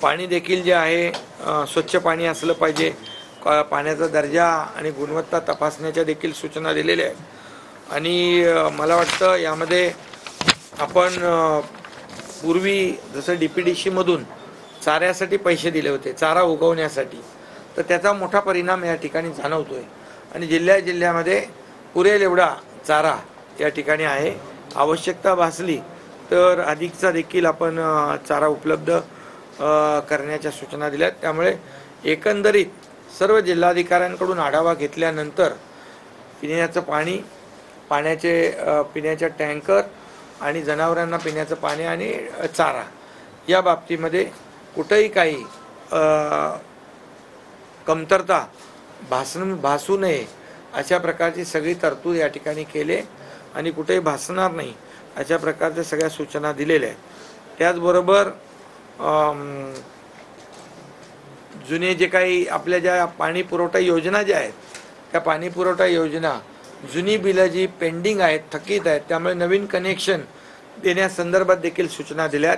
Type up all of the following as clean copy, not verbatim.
पाणी देखील जे आहे स्वच्छ पाणी असलं पाहिजे। पाण्याचा दर्जा आणि गुणवत्ता तपासण्याच्या देखील सूचना दिलेल्या आहेत। आणि मला वाटतं यामध्ये आपण पूर्वी जसं DPDC मधून चाऱ्यासाठी पैसे दिले होते, चारा उगवण्यासाठी, तर त्याचा मोठा परिणाम या ठिकाणी जाणवतोय आणि जिल्ह्यामध्ये पुरेल एवढा चारा या ठिकाणी आहे। आवश्यकता भासली तर अधिकचा देखील आपण चारा उपलब्ध करण्याच्या सूचना दिल्यात। त्यामुळे एकंदरीत सर्व जिल्हाधिकाऱ्यांकडून आढावा घेतल्यानंतर पिण्याचं पाणी, पिण्याच्या टँकर आणि जनावरांना पिण्याचं पाणी आणि चारा या बाबतीमध्ये कुठेही काही कमतरता भासू नये अशा प्रकारची सगळी तरतूद या ठिकाणी केले आणि कुठेही भासणार नाही अशा प्रकारच्या सगळ्या सूचना दिलेल्या आहेत। त्याचबरोबर जुने जे काही आपल्या ज्या पाणी पुरवठा योजना ज्या आहेत त्या पाणी पुरवठा योजना जुनी बिलं जी पेंडिंग आहेत, थकीत आहेत, त्यामुळे नवीन कनेक्शन देण्यासंदर्भात देखील सूचना दिल्यात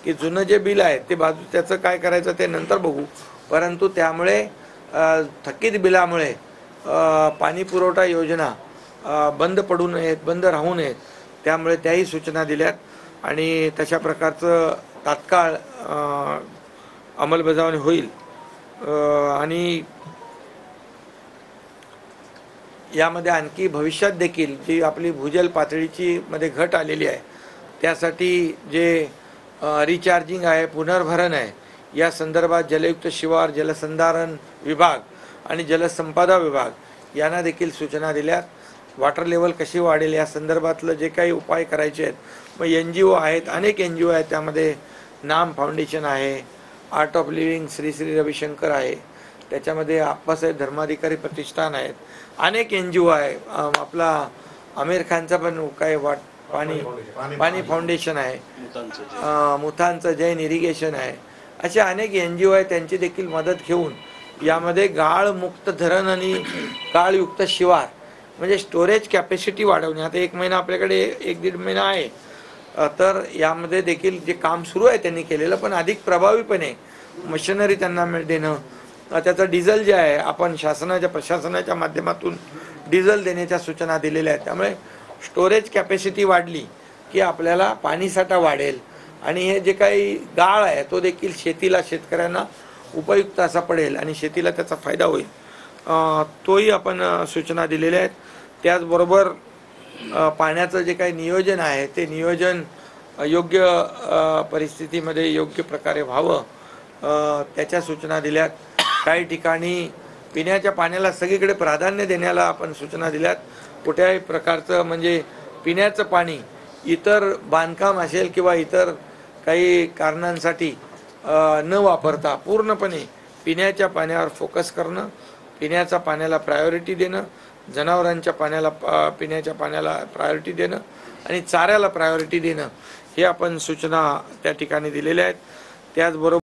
की जुनं जे बिल आहे ते त्याचं काय करायचं ते नंतर बघू, परंतु त्यामुळे थकीत बिलामुळे पाणी पुरवठा योजना बंद पडू नयेत, बंद राहू नयेत, त्यामुळे त्याही सूचना दिल्यात आणि तशा प्रकारचं तात्काळ अंमलबजावणी होईल। आणि यामध्ये आणखी भविष्यात देखील जी आपली भूजल पातळीची मध्ये घट आलेली आहे त्यासाठी जे रिचार्जिंग आहे, पुनर्भरण आहे, या संदर्भात जलयुक्त शिवार, जलसंधारण विभाग आणि जलसंपदा विभाग यांना देखील सूचना दिल्यात। वॉटर लेवल कशी वाढेल या संदर्भातलं जे काही उपाय करायचे आहेत, मग NGO आहेत, अनेक NGO आहेत, त्यामध्ये नाम फाउंडेशन आहे, art of living Shri Ravishankar आहे, त्याच्यामध्ये आप्पासाहेब धर्माधिकारी प्रतिष्ठान आहेत, अनेक NGO आहे, आपला आमिर खानचा पण काय पाणी फाउंडेशन आहे, मुथांचं जैन इरिगेशन आहे, असे अनेक NGO आहेत, त्यांची देखील मदत घेऊन यामध्ये गाळमुक्त धरण आणि गाळयुक्त शिवार म्हणजे स्टोरेज कॅपॅसिटी वाढवणे। आता 1 महिना आपल्याकडे 1-1.5 महिना आहे, तर यामध्ये देखील जे काम सुरू आहे त्यांनी केलेलं, पण अधिक प्रभावीपणे मशिनरी त्यांना देणं, त्याचं डिझेल जे आहे आपण प्रशासनाच्या माध्यमातून डिझेल देण्याच्या सूचना दिलेल्या आहेत। त्यामुळे स्टोरेज कॅपॅसिटी वाढली की आपल्याला पाणीसाठा वाढेल आणि हे जे काही गाळ आहे तो देखील शेतकऱ्यांना उपयुक्त असा पडेल आणि शेतीला त्याचा फायदा होईल, तोही आपण सूचना दिलेल्या आहेत। त्याचबरोबर पाण्याचं जे काही नियोजन आहे ते नियोजन योग्य परिस्थितीमध्ये योग्य प्रकारे व्हावं, त्याच्या सूचना दिल्यात। काही ठिकाणी पिण्याच्या पाण्याला सगळीकडे प्राधान्य देण्याला आपण सूचना दिल्यात। कुठल्याही प्रकारचं म्हणजे पिण्याचं पाणी इतर बांधकाम असेल किंवा इतर काही कारणांसाठी न वापरता पूर्णपणे पिण्याच्या पाण्यावर फोकस करणं, पिण्याच्या पाण्याला प्रायोरिटी देणं, जनावरांच्या पिण्याच्या पाण्याला प्रायोरिटी देणं आणि चाऱ्याला प्रायोरिटी देणं, हे आपण सूचना त्या ठिकाणी दिलेल्या आहेत। त्याचबरोबर